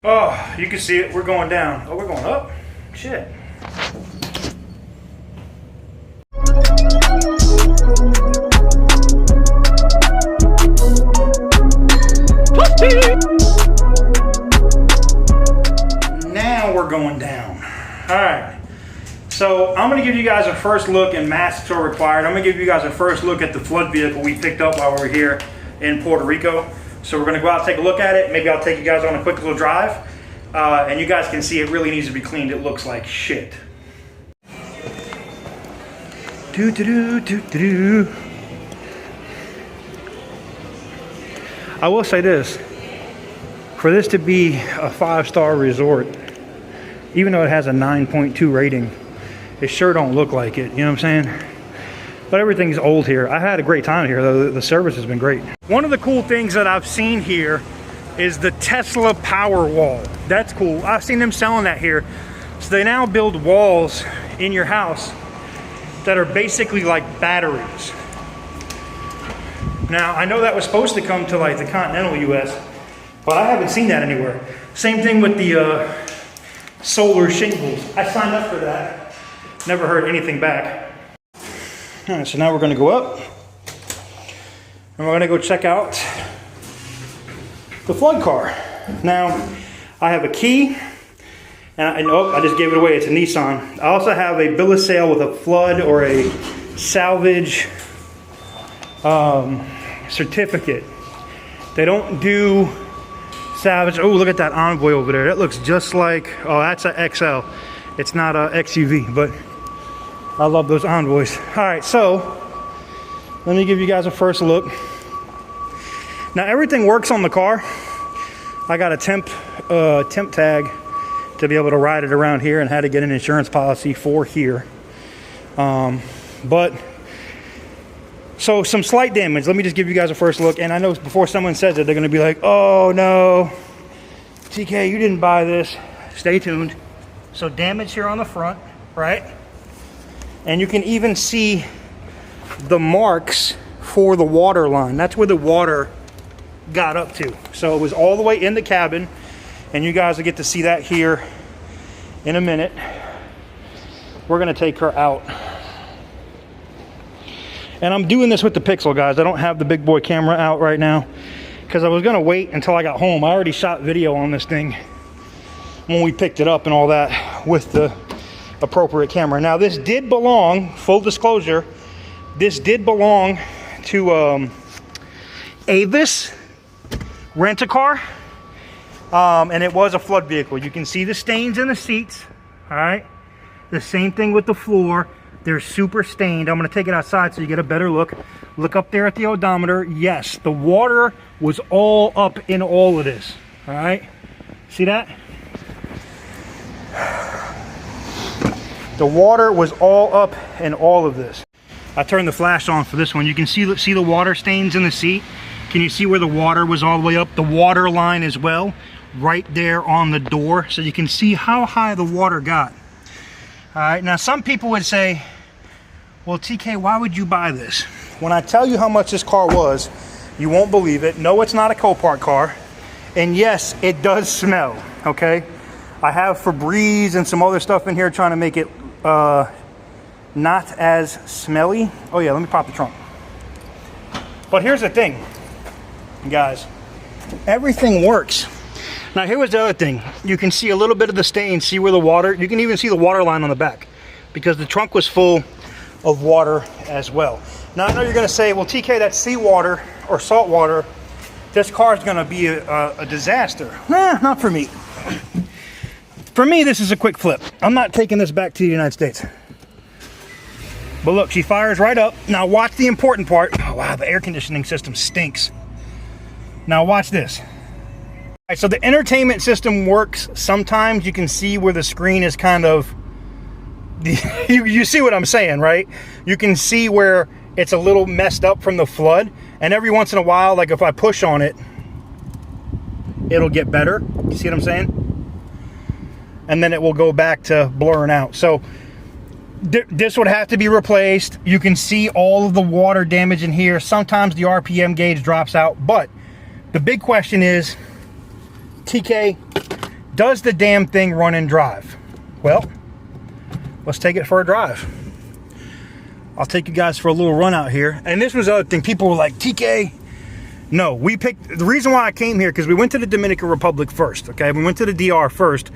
Oh, you can see it. We're going down. Oh, we're going up? Shit. Now we're going down. All right. So I'm going to give you guys a first look, and masks are required. I'm going to give you guys a first look at the flood vehicle we picked up while we were here in Puerto Rico. So we're going to go out and take a look at it. Maybe I'll take you guys on a quick little drive. And you guys can see it really needs to be cleaned. It looks like shit. I will say this. For this to be a 5-star resort, even though it has a 9.2 rating, it sure don't look like it. You know what I'm saying? But everything's old here. I had a great time here, though. The service has been great. One of the cool things that I've seen here is the Tesla power wall. That's cool. I've seen them selling that here. So they now build walls in your house that are basically like batteries. Now, I know that was supposed to come to like the continental US, but I haven't seen that anywhere. Same thing with the solar shingles. I signed up for that. Never heard anything back. All right, so now we're gonna go up and we're gonna go check out the flood car. Now, I have a key, and I just gave it away. It's a Nissan. I also have a bill of sale with a flood or a salvage certificate. They don't do salvage. Oh, look at that Envoy over there. That looks just like, oh, that's an XL. It's not a XUV, but I love those Envoys. All right, so let me give you guys a first look. Now everything works on the car. I got a temp tag to be able to ride it around here, and had to get an insurance policy for here. But so some slight damage. Let me just give you guys a first look. And I know before someone says it, they're going to be like, "Oh no, TK, you didn't buy this." Stay tuned. So damage here on the front, right? And you can even see the marks for the water line. That's where the water got up to. So it was all the way in the cabin, and you guys will get to see that here in a minute. We're gonna take her out. And I'm doing this with the Pixel, guys. I don't have the big boy camera out right now because I was gonna wait until I got home. I already shot video on this thing when we picked it up and all that with the appropriate camera. Now this did belong, full disclosure, this did belong to Avis Rent-A-Car, and it was a flood vehicle. You can see the stains in the seats. All right, the same thing with the floor. They're super stained. I'm going to take it outside so you get a better look. Look up there at the odometer. Yes, the water was all up in all of this. All right, see that? The water was all up in all of this. I turned the flash on for this one. You can see the water stains in the seat. Can you see where the water was all the way up? The water line as well, right there on the door. So you can see how high the water got. All right, now some people would say, well, TK, why would you buy this? When I tell you how much this car was, you won't believe it. No, it's not a Copart car. And yes, it does smell, okay? I have Febreze and some other stuff in here trying to make it not as smelly. Oh yeah, let me pop the trunk. But here's the thing, guys. Everything works. Now here was the other thing. You can see a little bit of the stain. See where the water, you can even see the water line on the back because the trunk was full of water as well. Now I know you're gonna say, well, TK, that's seawater or salt water. This car is gonna be a disaster. Nah, not for me. For me, this is a quick flip. I'm not taking this back to the United States. But look, she fires right up. Now watch the important part. Oh wow, the air conditioning system stinks. Now watch this. All right, so the entertainment system works. Sometimes you can see where the screen is kind of, you see what I'm saying, right? You can see where it's a little messed up from the flood. And every once in a while, like if I push on it, it'll get better. You see what I'm saying? And then it will go back to blurring out. So this would have to be replaced. You can see all of the water damage in here. Sometimes the RPM gauge drops out, but the big question is, TK, does the damn thing run and drive? Well, let's take it for a drive. I'll take you guys for a little run out here. And this was the other thing. People were like, TK. No, we picked, the reason why I came here, because we went to the Dominican Republic first, okay? We went to the DR first.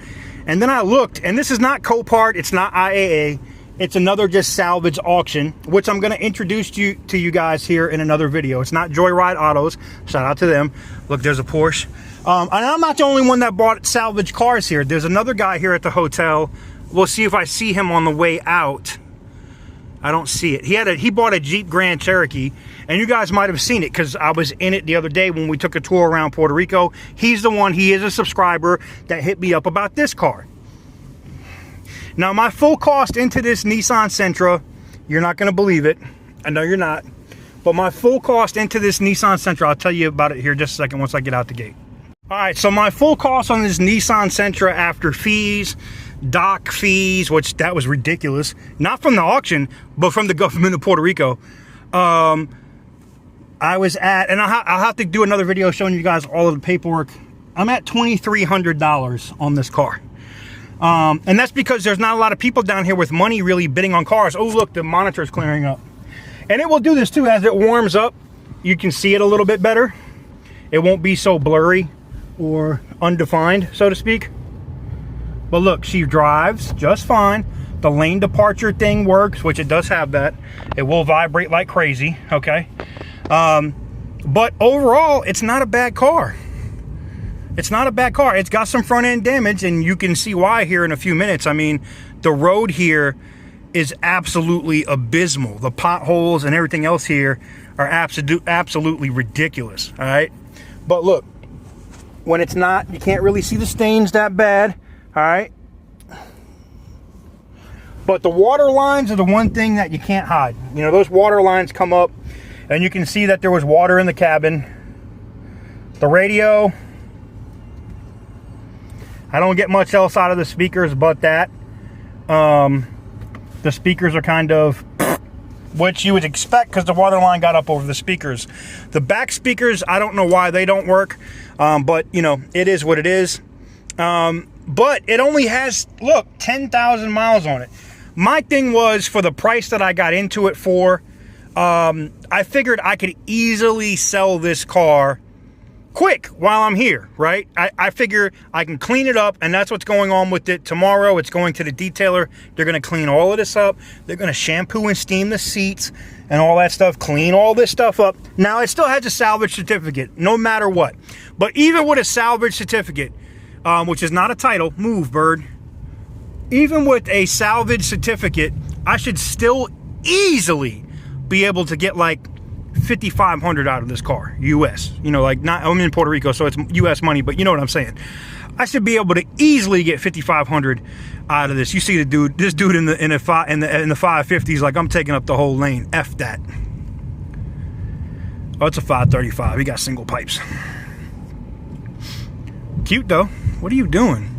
And then I looked, and this is not Copart, it's not IAA. It's another just salvage auction, which I'm going to introduce to you guys here in another video. It's not Joyride Autos. Shout out to them. Look, there's a Porsche. And I'm not the only one that bought salvage cars here. There's another guy here at the hotel. We'll see if I see him on the way out. I don't see it. He bought a Jeep Grand Cherokee, and you guys might have seen it because I was in it the other day when we took a tour around Puerto Rico. He's the one, he is a subscriber that hit me up about this car. Now, my full cost into this Nissan Sentra, you're not going to believe it. I know you're not. But my full cost into this Nissan Sentra, I'll tell you about it here in just a second once I get out the gate. All right, so my full cost on this Nissan Sentra after fees, dock fees, which that was ridiculous. Not from the auction, but from the government of Puerto Rico. I was at, and I'll have to do another video showing you guys all of the paperwork. I'm at $2,300 on this car. And that's because there's not a lot of people down here with money really bidding on cars. Oh, look, the monitor's clearing up. And it will do this too. As it warms up, you can see it a little bit better. It won't be so blurry or undefined, so to speak. But look, she drives just fine. The lane departure thing works, which it does have that. It will vibrate like crazy, okay? But overall, it's not a bad car. It's not a bad car. It's got some front end damage, and you can see why here in a few minutes. I mean, the road here is absolutely abysmal. The potholes and everything else here are absolutely ridiculous, all right? But look, when it's not, you can't really see the stains that bad, all right? But the water lines are the one thing that you can't hide. You know, those water lines come up, and you can see that there was water in the cabin. The radio, I don't get much else out of the speakers but that. The speakers are kind of, which you would expect because the water line got up over the speakers. The back speakers, I don't know why they don't work, but you know, it is what it is. But it only has, look, 10,000 miles on it. My thing was, for the price that I got into it for, I figured I could easily sell this car quick while I'm here, right? I figure I can clean it up, and that's what's going on with it. Tomorrow it's going to the detailer. They're going to clean all of this up. They're going to shampoo and steam the seats and all that stuff, clean all this stuff up. Now, it still has a salvage certificate no matter what. But even with a salvage certificate, which is not a title, move bird, even with a salvage certificate, I should still easily be able to get like $5,500 out of this car, US. You know, like, not, I'm in Puerto Rico, so it's US money, but you know what I'm saying. I should be able to easily get $5,500 out of this. You see the dude, this dude in the 550s, like, I'm taking up the whole lane. F that. Oh, it's a 535. He got single pipes. Cute though. What are you doing?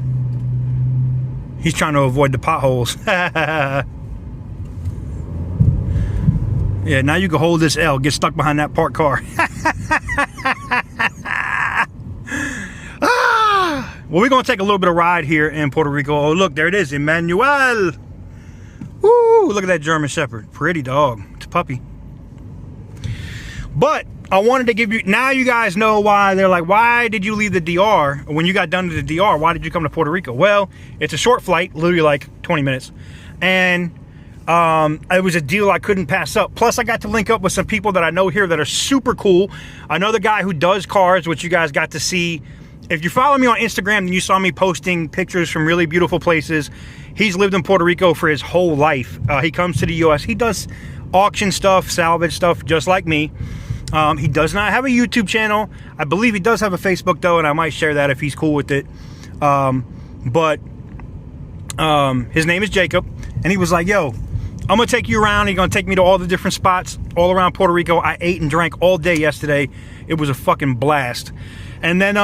He's trying to avoid the potholes. Yeah, now you can hold this L, get stuck behind that parked car. Well, we're going to take a little bit of ride here in Puerto Rico. Oh, look, there it is, Emmanuel. Woo, look at that German Shepherd. Pretty dog. It's a puppy. But I wanted to give you, now you guys know why. They're like, why did you leave the DR? When you got done to the DR, why did you come to Puerto Rico? Well, it's a short flight, literally like 20 minutes. And it was a deal I couldn't pass up. Plus, I got to link up with some people that I know here that are super cool. I know the guy who does cars, which you guys got to see. If you follow me on Instagram, then you saw me posting pictures from really beautiful places. He's lived in Puerto Rico for his whole life. He comes to the US. He does auction stuff, salvage stuff, just like me. He does not have a YouTube channel. I believe he does have a Facebook, though, and I might share that if he's cool with it. His name is Jacob, and he was like, yo, I'm going to take you around. You're going to take me to all the different spots all around Puerto Rico. I ate and drank all day yesterday. It was a fucking blast. And then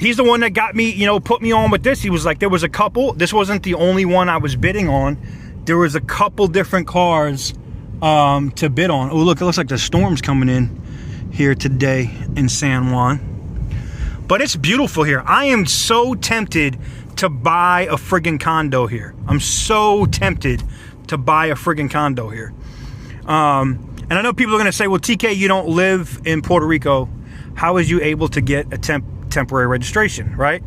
he's the one that got me, you know, put me on with this. He was like, there was a couple. This wasn't the only one I was bidding on. There was a couple different cars to bid on. Oh, look, it looks like the storm's coming in here today in San Juan. But it's beautiful here. I am so tempted to buy a friggin' condo here. I'm so tempted to buy a friggin' condo here. And I know people are going to say, well, TK, you don't live in Puerto Rico. How is you able to get a temporary registration, right?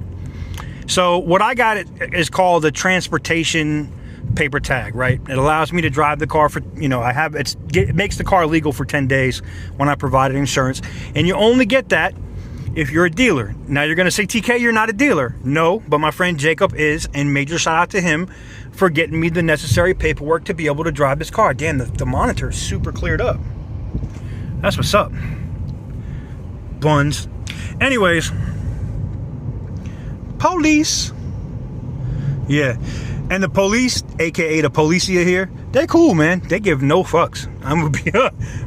So what I got is called a transportation paper tag, right? It allows me to drive the car for, you know, it makes the car legal for 10 days when I provided insurance. And you only get that if you're a dealer. Now you're going to say, TK, you're not a dealer. No, but my friend Jacob is, and major shout out to him for getting me the necessary paperwork to be able to drive this car. Damn, the monitor is super cleared up. That's what's up. Buns. Anyways, police. Yeah. And the police, aka the policia here, they cool, man. They give no fucks. I'm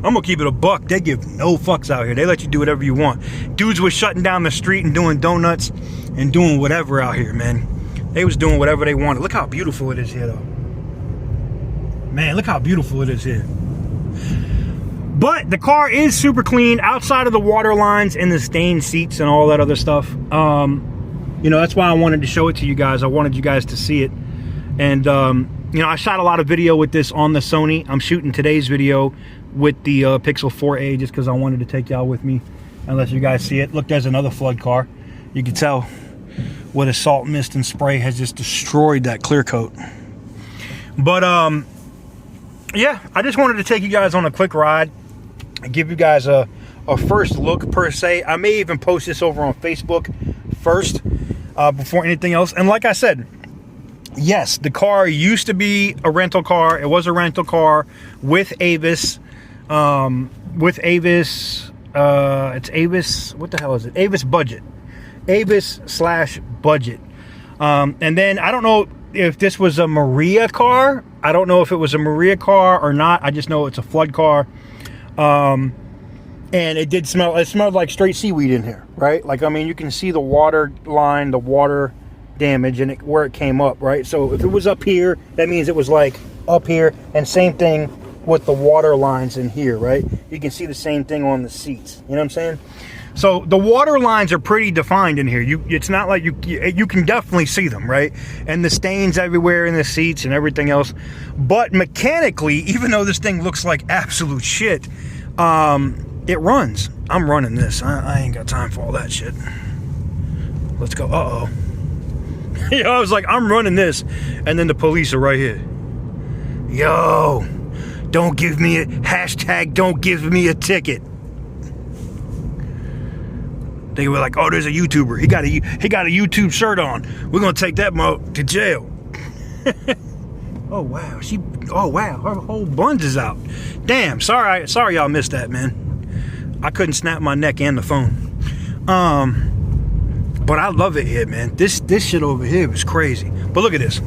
gonna keep it a buck. They give no fucks out here. They let you do whatever you want. Dudes was shutting down the street and doing donuts and doing whatever out here, man. They was doing whatever they wanted. Look how beautiful it is here, though. Man, look how beautiful it is here. But the car is super clean outside of the water lines and the stained seats and all that other stuff. You know, that's why I wanted to show it to you guys. I wanted you guys to see it. And, you know, I shot a lot of video with this on the Sony. I'm shooting today's video with the Pixel 4a just because I wanted to take y'all with me and let you guys see it. Look, there's another flood car. You can tell what a salt, mist, and spray has just destroyed that clear coat. But, yeah, I just wanted to take you guys on a quick ride and give you guys a first look, per se. I may even post this over on Facebook first before anything else. And like I said, yes, the car used to be a rental car. It was a rental car with Avis. It's Avis, what the hell is it? Avis Budget. Avis/Budget. And then I don't know if this was a Maria car. I don't know if it was a Maria car or not. I just know it's a flood car. And it did smell, it smelled like straight seaweed in here, right? Like, I mean, you can see the water line, the water damage and where it came up, right? So if it was up here, that means it was like up here, and same thing with the water lines in here, right? You can see the same thing on the seats. You know what I'm saying? So the water lines are pretty defined in here. It's not like you can definitely see them, right? And the stains everywhere in the seats and everything else. But mechanically, even though this thing looks like absolute shit, it runs. I'm running this. I ain't got time for all that shit. Let's go. Uh-oh. You know, I was like, I'm running this, and then the police are right here. Yo, don't give me a hashtag, don't give me a ticket. They were like, oh, there's a YouTuber. He got a YouTube shirt on. We're gonna take that mo to jail. Oh wow, her whole buns is out. Damn, sorry y'all missed that, man. I couldn't snap my neck and the phone. But I love it here, man. This shit over here is crazy. But look at this.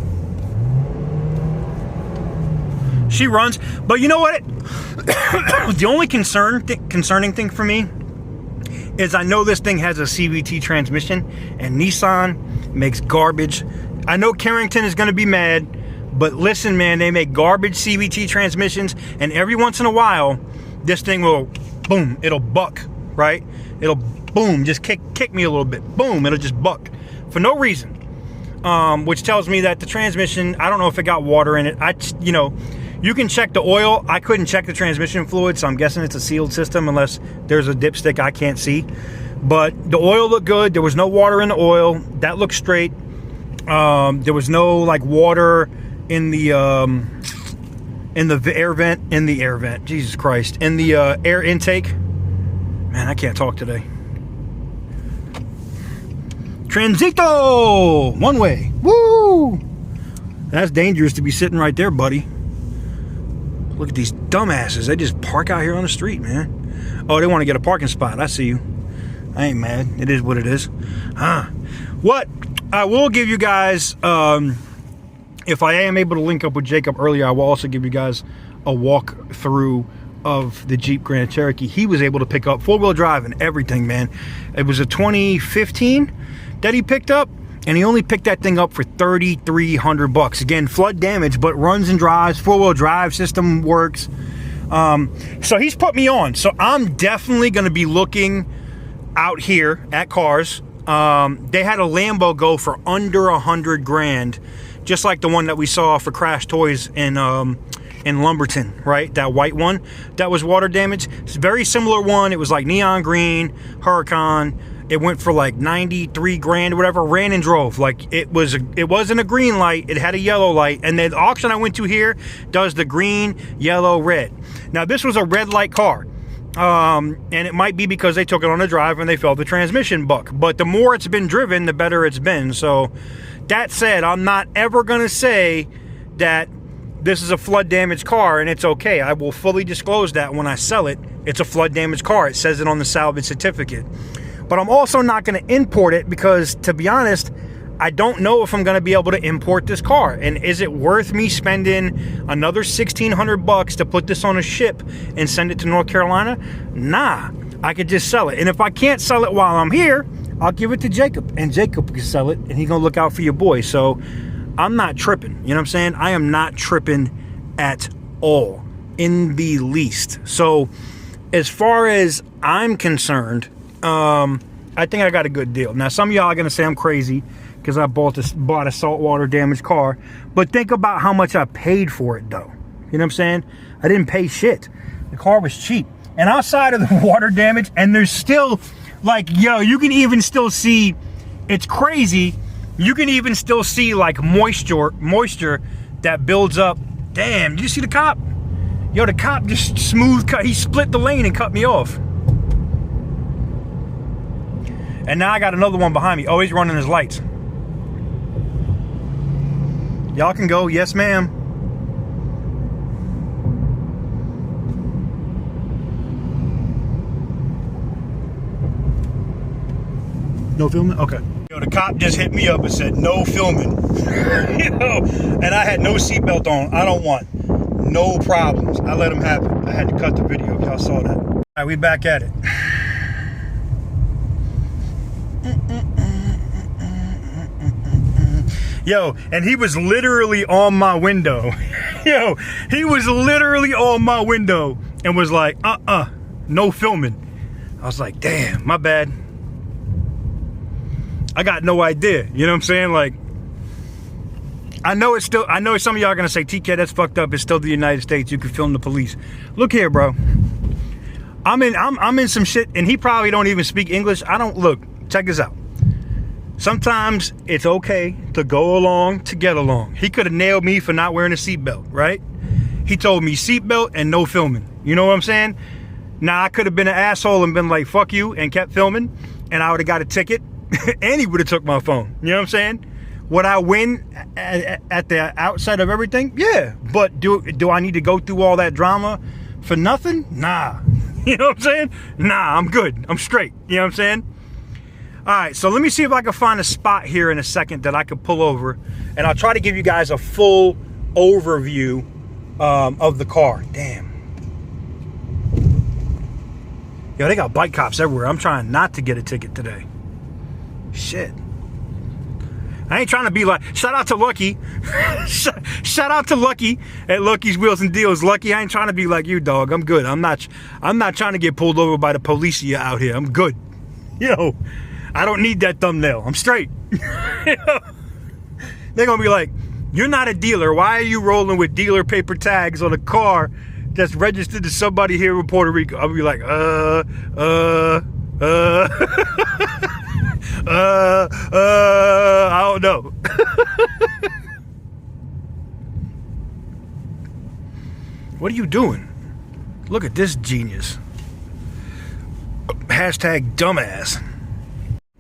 She runs. But you know what? The only concerning thing for me is I know this thing has a CVT transmission, and Nissan makes garbage. I know Carrington is going to be mad, but listen, man, they make garbage CVT transmissions, and every once in a while, this thing will, boom, it'll buck, right? It'll boom, just kick me a little bit. Boom, it'll just buck for no reason. Which tells me that the transmission, I don't know if it got water in it. You know, you can check the oil. I couldn't check the transmission fluid, so I'm guessing it's a sealed system unless there's a dipstick I can't see. But the oil looked good. There was no water in the oil. That looked straight. There was no like water in the air vent. Jesus Christ. In the air intake. Man, I can't talk today. Transito! One way. Woo! That's dangerous to be sitting right there, buddy. Look at these dumbasses. They just park out here on the street, man. Oh, they want to get a parking spot. I see you. I ain't mad. It is what it is. What I will give you guys, if I am able to link up with Jacob earlier, I will also give you guys a walk through of the Jeep Grand Cherokee. He was able to pick up four-wheel drive and everything, man. It was a 2015 that he picked up, and he only picked that thing up for $3,300. Again, flood damage, but runs and drives, four-wheel drive system works. So he's put me on. So I'm definitely going to be looking out here at cars They had a Lambo go for under 100 grand, just like the one that we saw for Crash Toys in Lumberton, right? That white one that was water damaged. It's a very similar one. It was like neon green, Huracan. It went for like 93 grand or whatever. Ran and drove. Like it wasn't a green light. It had a yellow light. And the auction I went to here does the green, yellow, red. Now this was a red light car. And it might be because they took it on a drive and they felt the transmission buck. But the more it's been driven, the better it's been. So that said, I'm not ever going to say that this is a flood damaged car and it's okay. I will fully disclose that when I sell it. It's a flood damaged car. It says it on the salvage certificate. But I'm also not going to import it because, to be honest, I don't know if I'm going to be able to import this car. And is it worth me spending another $1,600 to put this on a ship and send it to North Carolina? Nah, I could just sell it. And if I can't sell it while I'm here, I'll give it to Jacob. And Jacob can sell it, and he's going to look out for your boy. So I'm not tripping. You know what I'm saying? I am not tripping at all, in the least. So as far as I'm concerned, I think I got a good deal. Now, some of y'all are going to say I'm crazy because I bought a saltwater damaged car. But think about how much I paid for it, though. You know what I'm saying? I didn't pay shit. The car was cheap. And outside of the water damage, and there's still, like, yo, you can even still see, it's crazy. You can even still see, like, moisture that builds up. Damn, did you see the cop? Yo, the cop just he split the lane and cut me off. And now I got another one behind me. Oh, he's running his lights. Y'all can go. Yes, ma'am. No filming? Okay. Yo, the cop just hit me up and said, no filming. You know, and I had no seatbelt on. I don't want no problems. I let him have it. I had to cut the video if y'all saw that. All right, we back at it. Yo, and he was literally on my window. Yo, he was literally on my window and was like, no filming. I was like, damn, my bad. I got no idea. You know what I'm saying? Like, I know some of y'all are gonna say, TK, that's fucked up. It's still the United States. You can film the police. Look here, bro. I'm in some shit, and he probably don't even speak English. Look, check this out. Sometimes it's okay to go along to get along. He could have nailed me for not wearing a seatbelt, right? He told me seatbelt and no filming. You know what I'm saying? Now, I could have been an asshole and been like, fuck you, and kept filming, and I would have got a ticket, and he would have took my phone. You know what I'm saying? Would I win at the outside of everything? Yeah. But do I need to go through all that drama for nothing? Nah. You know what I'm saying? Nah, I'm good. I'm straight. You know what I'm saying? All right, so let me see if I can find a spot here in a second that I could pull over, and I'll try to give you guys a full overview of the car. Damn. Yo, they got bike cops everywhere. I'm trying not to get a ticket today. Shit. I ain't trying to be like, shout out to Lucky. Shout out to Lucky at Lucky's Wheels and Deals. Lucky, I ain't trying to be like you, dog. I'm good. I'm not trying to get pulled over by the police out here. I'm good. Yo, I don't need that thumbnail. I'm straight. They're gonna be like, you're not a dealer. Why are you rolling with dealer paper tags on a car that's registered to somebody here in Puerto Rico? I'll be like, I don't know. What are you doing? Look at this genius. Hashtag dumbass.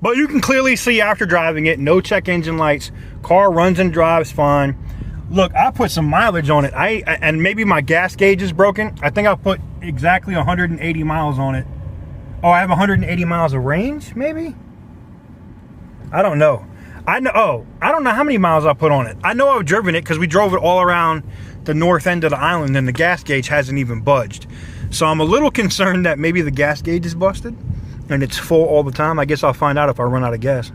But you can clearly see after driving it, no check engine lights, car runs and drives fine. Look, I put some mileage on it. And maybe my gas gauge is broken. I think I put exactly 180 miles on it. Oh, I have 180 miles of range, maybe? I don't know. I don't know how many miles I put on it. I know I've driven it because we drove it all around the north end of the island and the gas gauge hasn't even budged. So I'm a little concerned that maybe the gas gauge is busted and it's full all the time. I guess I'll find out if I run out of gas.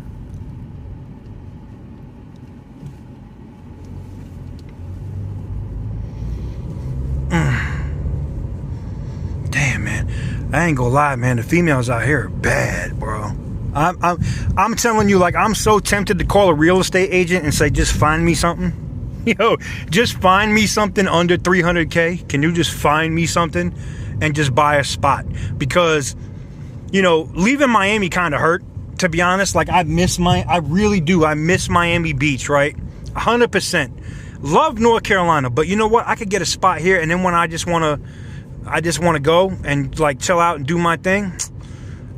Damn, man. I ain't gonna lie, man. The females out here are bad, bro. I'm telling you, like, I'm so tempted to call a real estate agent and say, just find me something. Yo, just find me something under 300K. Can you just find me something and just buy a spot? Because, you know, leaving Miami kind of hurt, to be honest. Like, I really do. I miss Miami Beach, right? 100%. Love North Carolina, but you know what? I could get a spot here, and then when I just want to go and like chill out and do my thing,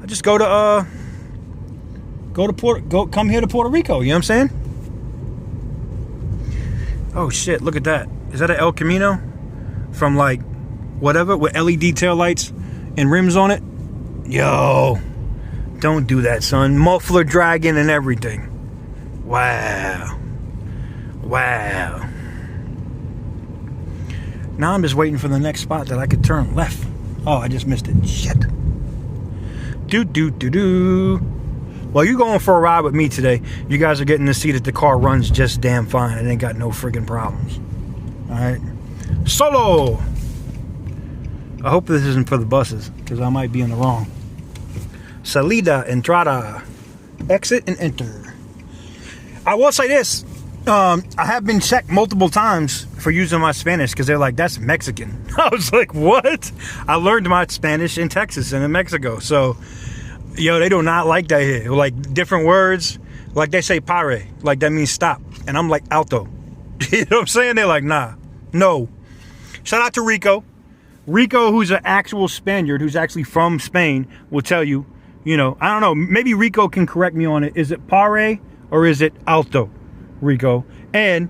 I just come here to Puerto Rico. You know what I'm saying? Oh shit! Look at that. Is that an El Camino from like whatever with LED tail lights and rims on it? Yo, don't do that, son. Muffler dragging and everything. Wow. Now I'm just waiting for the next spot that I could turn left. Oh, I just missed it. Shit. Well, you're going for a ride with me today. You guys are getting to see that the car runs just damn fine. It ain't got no friggin' problems. Alright. Solo! I hope this isn't for the buses, because I might be in the wrong. Salida, entrada. Exit and enter. I will say this. I have been checked multiple times for using my Spanish because they're like, that's Mexican. I was like, what? I learned my Spanish in Texas and in Mexico. So, yo, they do not like that here. Like, different words. Like, they say pare. Like, that means stop. And I'm like, alto. You know what I'm saying? They're like, nah. No. Shout out to Rico. Rico, who's an actual Spaniard, who's actually from Spain, will tell you, you know, I don't know. Maybe Rico can correct me on it. Is it pare or is it alto? Rico. And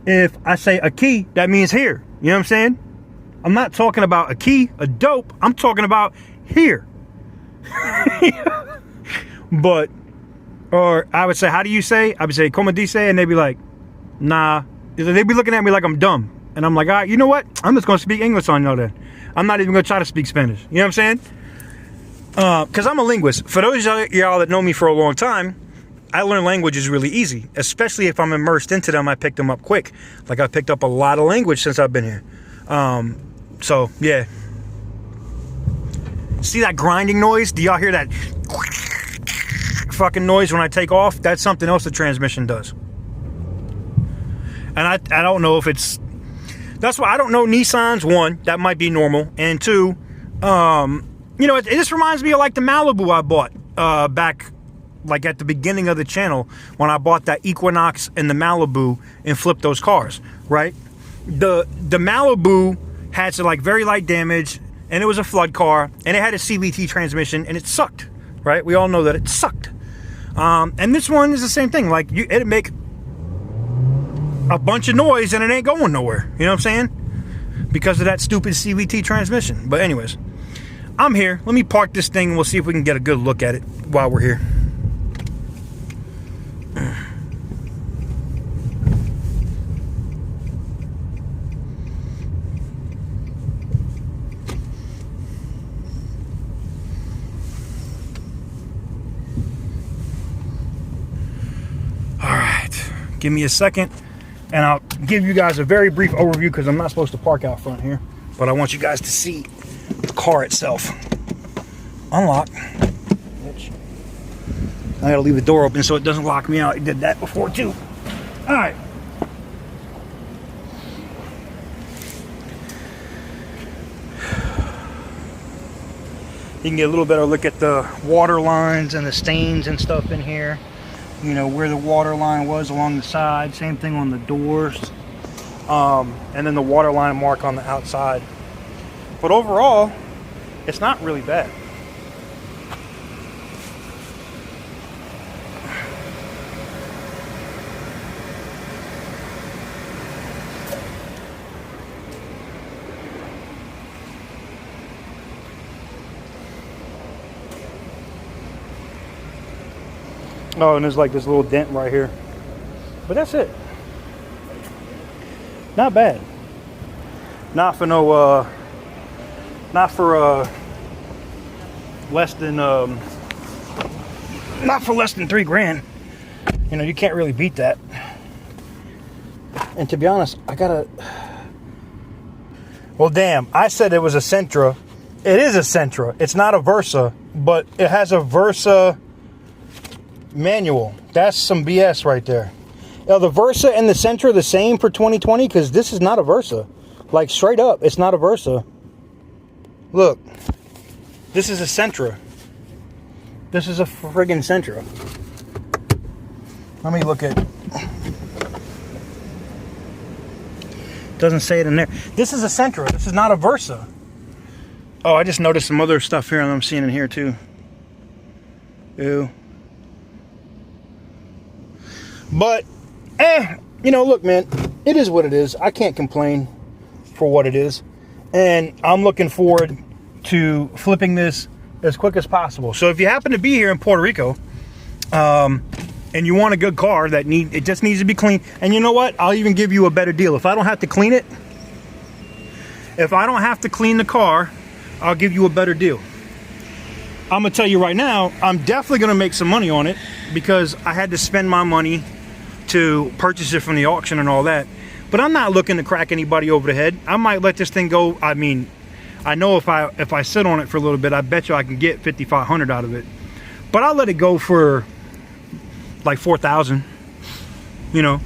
if I say a key, that means here. You know what I'm saying? I'm not talking about a key, a dope. I'm talking about here. But, or I would say, how do you say? I would say, como dice? And they'd be like, nah. They'd be looking at me like I'm dumb. And I'm like, all right, you know what? I'm just going to speak English on y'all then. I'm not even going to try to speak Spanish. You know what I'm saying? Because I'm a linguist. For those of y'all that know me for a long time, I learn languages really easy, especially if I'm immersed into them. I pick them up quick. Like, I've picked up a lot of language since I've been here. So, yeah. See that grinding noise? Do y'all hear that fucking noise when I take off? That's something else the transmission does. And I don't know if it's... That's why I don't know Nissans. One, that might be normal. And two, you know, it just reminds me of like the Malibu I bought back... like at the beginning of the channel when I bought that Equinox and the Malibu and flipped those cars, right? The Malibu had some like very light damage and it was a flood car and it had a CVT transmission and it sucked, right? We all know that it sucked. And this one is the same thing. Like, it'd make a bunch of noise and it ain't going nowhere. You know what I'm saying? Because of that stupid CVT transmission. But anyways, I'm here. Let me park this thing and we'll see if we can get a good look at it while we're here. Give me a second and I'll give you guys a very brief overview because I'm not supposed to park out front here, but I want you guys to see the car itself. Unlock. I gotta leave the door open so it doesn't lock me out. I did that before too. All right. You can get a little better look at the water lines and the stains and stuff in here. You know, where the water line was along the side. Same thing on the doors. And then the water line mark on the outside. But overall, it's not really bad. Oh, and there's like this little dent right here. But that's it. Not bad. Not for no, not for less than, not for less than $3 grand. You know, you can't really beat that. And to be honest, I gotta, well, damn, I said it was a Sentra. It is a Sentra. It's not a Versa, but it has a Versa Manual. That's some BS right there. Now, the Versa and the Sentra are the same for 2020 because this is not a Versa. Like, straight up, it's not a Versa. Look. This is a Sentra. This is a friggin' Sentra. Let me look at... Doesn't say it in there. This is a Sentra. This is not a Versa. Oh, I just noticed some other stuff here and I'm seeing in here too. Ew. But, you know, look, man, it is what it is. I can't complain for what it is. And I'm looking forward to flipping this as quick as possible. So if you happen to be here in Puerto Rico, and you want a good car that it just needs to be clean, and you know what? I'll even give you a better deal. If I don't have to clean it, if I don't have to clean the car, I'll give you a better deal. I'm gonna tell you right now, I'm definitely gonna make some money on it because I had to spend my money to purchase it from the auction and all that. But I'm not looking to crack anybody over the head. I might let this thing go. I mean, I know if I sit on it for a little bit, I bet you I can get $5,500 out of it. But I'll let it go for like 4,000, you know,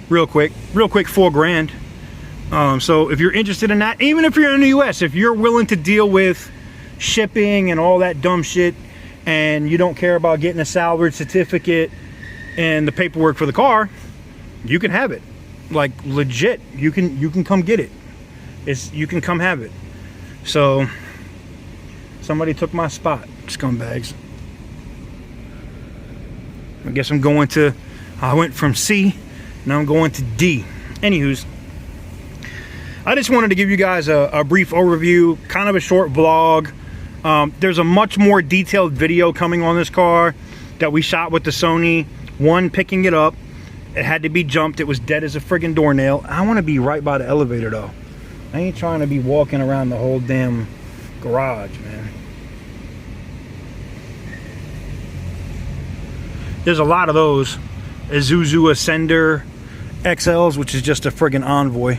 real quick, $4,000. So if you're interested in that, even if you're in the US, if you're willing to deal with shipping and all that dumb shit, and you don't care about getting a salvage certificate and the paperwork for the car, you can have it. Like, legit, you can come get it. You can come have it. So somebody took my spot, scumbags. I guess I went from C, now I'm going to D. Anywho's, I just wanted to give you guys a brief overview, kind of a short vlog. There's a much more detailed video coming on this car that we shot with the Sony. One, picking it up. It had to be jumped. It was dead as a friggin' doornail. I want to be right by the elevator, though. I ain't trying to be walking around the whole damn garage, man. There's a lot of those Isuzu Ascender XLs, which is just a friggin' Envoy.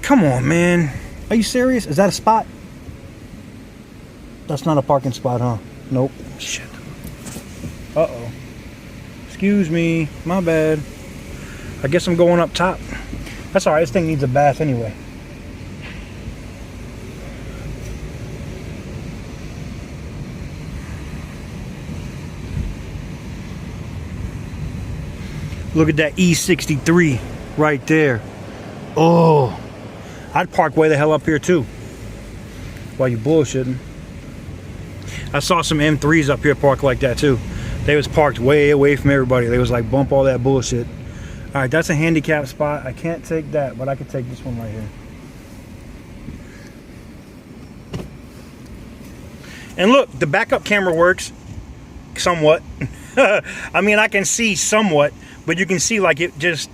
Come on, man. Are you serious? Is that a spot? That's not a parking spot, huh? Nope. Shit. Uh-oh. Excuse me. My bad. I guess I'm going up top. That's alright. This thing needs a bath anyway. Look at that E63 right there. Oh, I'd park way the hell up here too. While you bullshitting. I saw some M3s up here parked like that too. They was parked way away from everybody. They was like, bump all that bullshit. All right, that's a handicap spot. I can't take that, but I could take this one right here. And look, the backup camera works somewhat. I mean, I can see somewhat, but you can see like it just,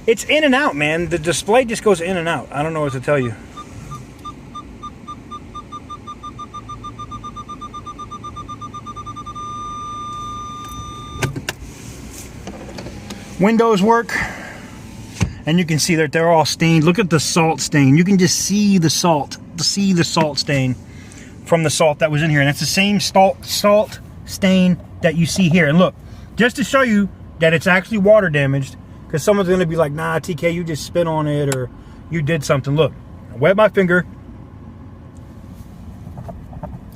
it's in and out, man. The display just goes in and out. I don't know what to tell you. Windows work, and you can see that they're all stained. Look at the salt stain. You can just see the salt stain from the salt that was in here, and that's the same salt stain that you see here. And look, just to show you that it's actually water damaged, because someone's going to be like, nah, TK, you just spit on it or you did something. Look, I wet my finger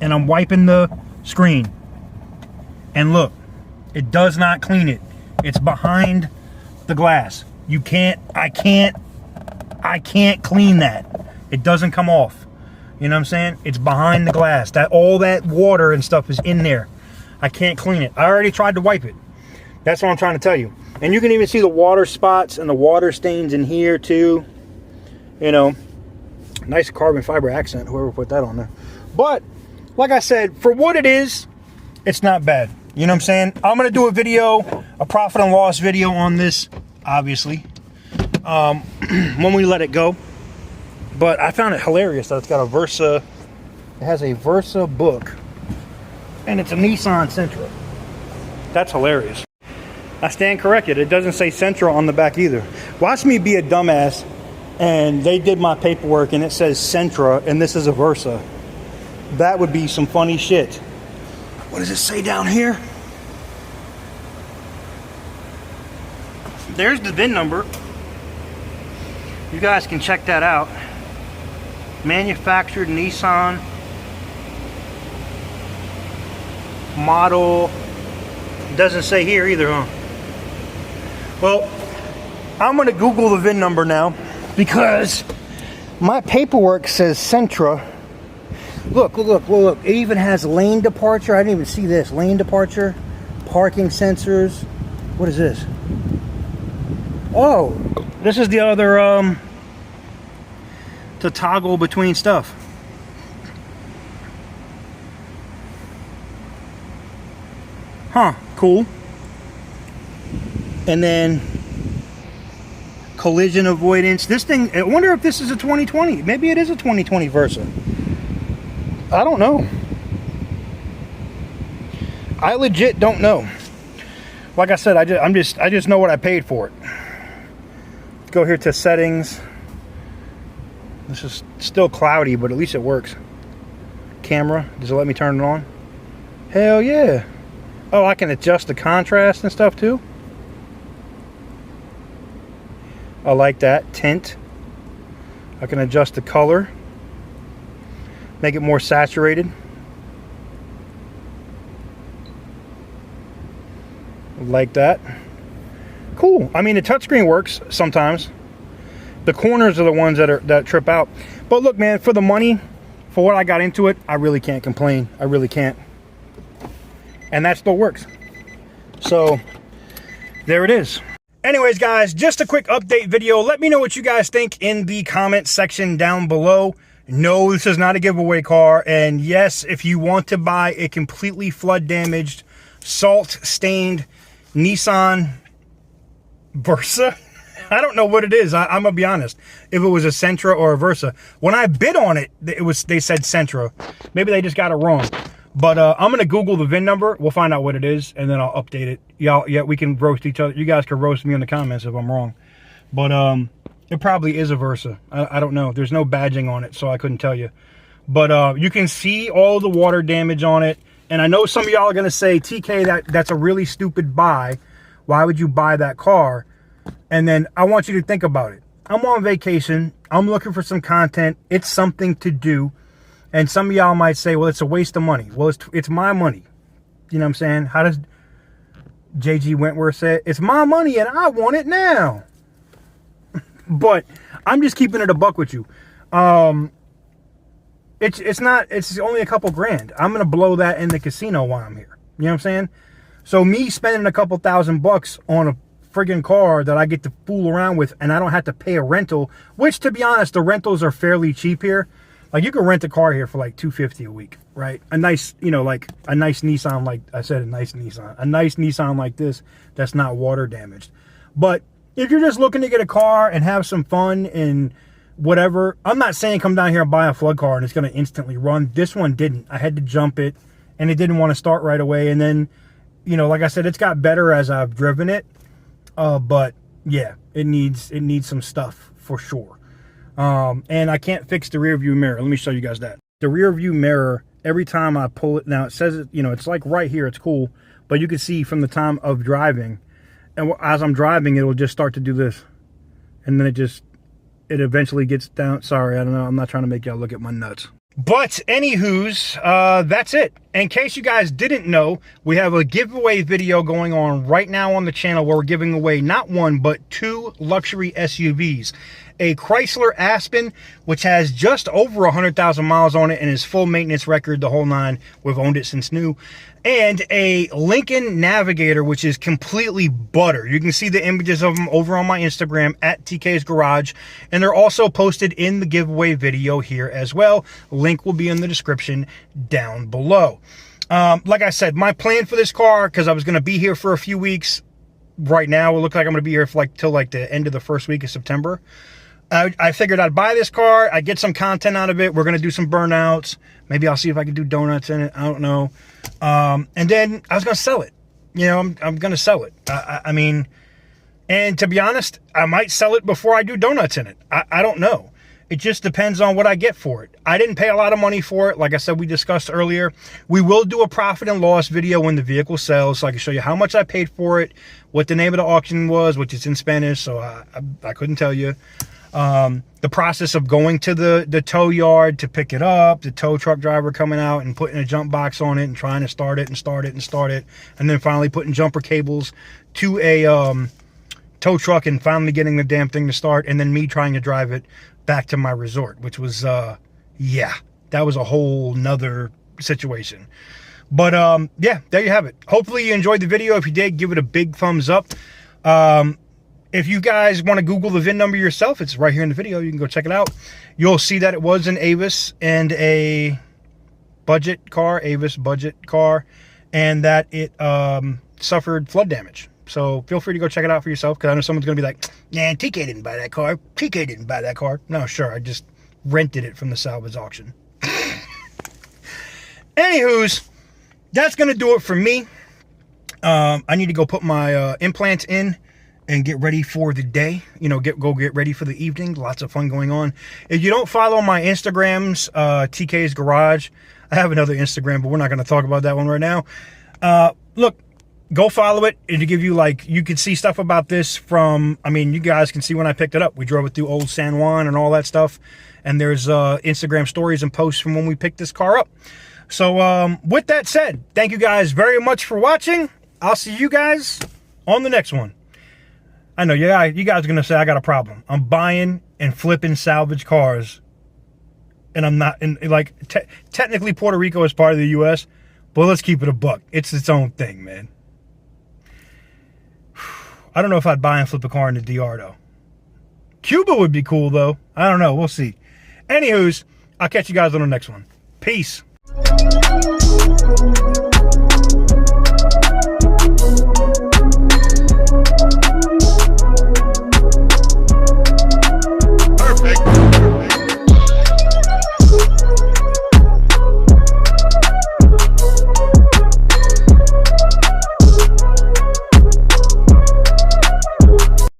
and I'm wiping the screen, and look, it does not clean it. It's behind the glass. I can't clean that. It doesn't come off. You know what I'm saying? It's behind the glass. All that water and stuff is in there. I can't clean it. I already tried to wipe it. That's what I'm trying to tell you. And you can even see the water spots and the water stains in here too. You know, nice carbon fiber accent, whoever put that on there. But like I said, for what it is, it's not bad. You know what I'm saying? I'm going to do a video, a profit and loss video on this, obviously, when we let it go. But I found it hilarious that it's got a Versa. It has a Versa book, and it's a Nissan Sentra. That's hilarious. I stand corrected. It doesn't say Sentra on the back either. Watch me be a dumbass, and they did my paperwork, and it says Sentra, and this is a Versa. That would be some funny shit. What does it say down here? There's the VIN number. You guys can check that out. Manufactured Nissan. Model. Doesn't say here either, huh? Well, I'm gonna Google the VIN number now because my paperwork says Sentra. Look. It even has lane departure. I didn't even see this. Lane departure, parking sensors. What is this? Oh, this is the other, to toggle between stuff. Huh, cool. And then collision avoidance. This thing, I wonder if this is a 2020. Maybe it is a 2020 Versa. I don't know. I legit don't know. Like I said, I just know what I paid for it. Go here to settings. This is still cloudy, but at least it works. Camera, does it let me turn it on? Hell yeah. Oh, I can adjust the contrast and stuff too. I like that. Tint. I can adjust the color. Make it more saturated. Like that. Cool. I mean, the touchscreen works sometimes. The corners are the ones that trip out. But look, man, for the money, for what I got into it, I really can't complain. I really can't. And that still works. So there it is. Anyways, guys, just a quick update video. Let me know what you guys think in the comment section down below. No, this is not a giveaway car. And yes, if you want to buy a completely flood damaged, salt stained Nissan Versa, I don't know what it is. I'm gonna be honest. If it was a Sentra or a Versa, when I bid on it, they said Sentra. Maybe they just got it wrong. But I'm gonna Google the VIN number. We'll find out what it is, and then I'll update it. Y'all, yeah, we can roast each other. You guys can roast me in the comments if I'm wrong. But it probably is a Versa. I don't know. There's no badging on it, so I couldn't tell you. But you can see all the water damage on it. And I know some of y'all are gonna say, TK, that's a really stupid buy. Why would you buy that car? And then I want you to think about it. I'm on vacation. I'm looking for some content. It's something to do. And some of y'all might say, well, it's a waste of money. Well, it's my money. You know what I'm saying? How does JG Wentworth say it? It's my money and I want it now. But I'm just keeping it a buck with you. It's only a couple grand. I'm going to blow that in the casino while I'm here. You know what I'm saying? So me spending a couple $1,000 on a friggin' car that I get to fool around with and I don't have to pay a rental, which to be honest, the rentals are fairly cheap here. Like you can rent a car here for like $250 a week, right? A nice, you know, like a nice Nissan, like I said, a nice Nissan like this that's not water damaged. But if you're just looking to get a car and have some fun and whatever, I'm not saying come down here and buy a flood car and it's going to instantly run. This one didn't. I had to jump it and it didn't want to start right away. And then, you know, like I said, it's got better as I've driven it. But yeah, it needs some stuff for sure. And I can't fix the rear view mirror. Let me show you guys that. The rear view mirror, every time I pull it, now it says it, you know, it's like right here, it's cool, but you can see from the time of driving, and as I'm driving, it will just start to do this. And then it eventually gets down. Sorry, I don't know. I'm not trying to make y'all look at my nuts. But anywho's, that's it. In case you guys didn't know, we have a giveaway video going on right now on the channel where we're giving away not one, but 2 luxury SUVs. A Chrysler Aspen, which has just over 100,000 miles on it and is full maintenance record, the whole 9. We've owned it since new. And a Lincoln Navigator, which is completely butter. You can see the images of them over on my Instagram at TK's Garage. And they're also posted in the giveaway video here as well. Link will be in the description down below. Like I said, my plan for this car, because I was going to be here for a few weeks. Right now, it looks like I'm going to be here for till the end of the first week of September. I figured I'd buy this car. I'd get some content out of it. We're going to do some burnouts. Maybe I'll see if I can do donuts in it. I don't know. And then I was going to sell it. You know, I'm going to sell it. I mean, and to be honest, I might sell it before I do donuts in it. I don't know. It just depends on what I get for it. I didn't pay a lot of money for it. Like I said, we discussed earlier. We will do a profit and loss video when the vehicle sells, so I can show you how much I paid for it, what the name of the auction was, which is in Spanish, so I couldn't tell you. The process of going to the tow yard to pick it up, the tow truck driver coming out and putting a jump box on it and trying to start it, and then finally putting jumper cables to a tow truck and finally getting the damn thing to start, and then me trying to drive it back to my resort, which was yeah, that was a whole nother situation. But yeah, there you have it. Hopefully you enjoyed the video. If you did, give it a big thumbs up. If you guys want to Google the VIN number yourself, it's right here in the video. You can go check it out. You'll see that it was an Avis and a budget car, Avis budget car, and that it suffered flood damage. So feel free to go check it out for yourself, because I know someone's going to be like, nah, TK didn't buy that car. TK didn't buy that car. No, sure, I just rented it from the salvage auction. Anywho's, that's going to do it for me. I need to go put my implants in and get ready for the day. You know, go get ready for the evening. Lots of fun going on. If you don't follow my Instagrams, TK's Garage, I have another Instagram, but we're not going to talk about that one right now. Look, go follow it. It'll give you, like, you can see stuff about this from, I mean, you guys can see when I picked it up. We drove it through Old San Juan and all that stuff. And there's Instagram stories and posts from when we picked this car up. So with that said, thank you guys very much for watching. I'll see you guys on the next one. I know you guys are going to say I got a problem. I'm buying and flipping salvage cars. And I'm not, in like, technically Puerto Rico is part of the U.S., but let's keep it a buck. It's its own thing, man. I don't know if I'd buy and flip a car in the DR, though. Cuba would be cool, though. I don't know. We'll see. Anywho's, I'll catch you guys on the next one. Peace.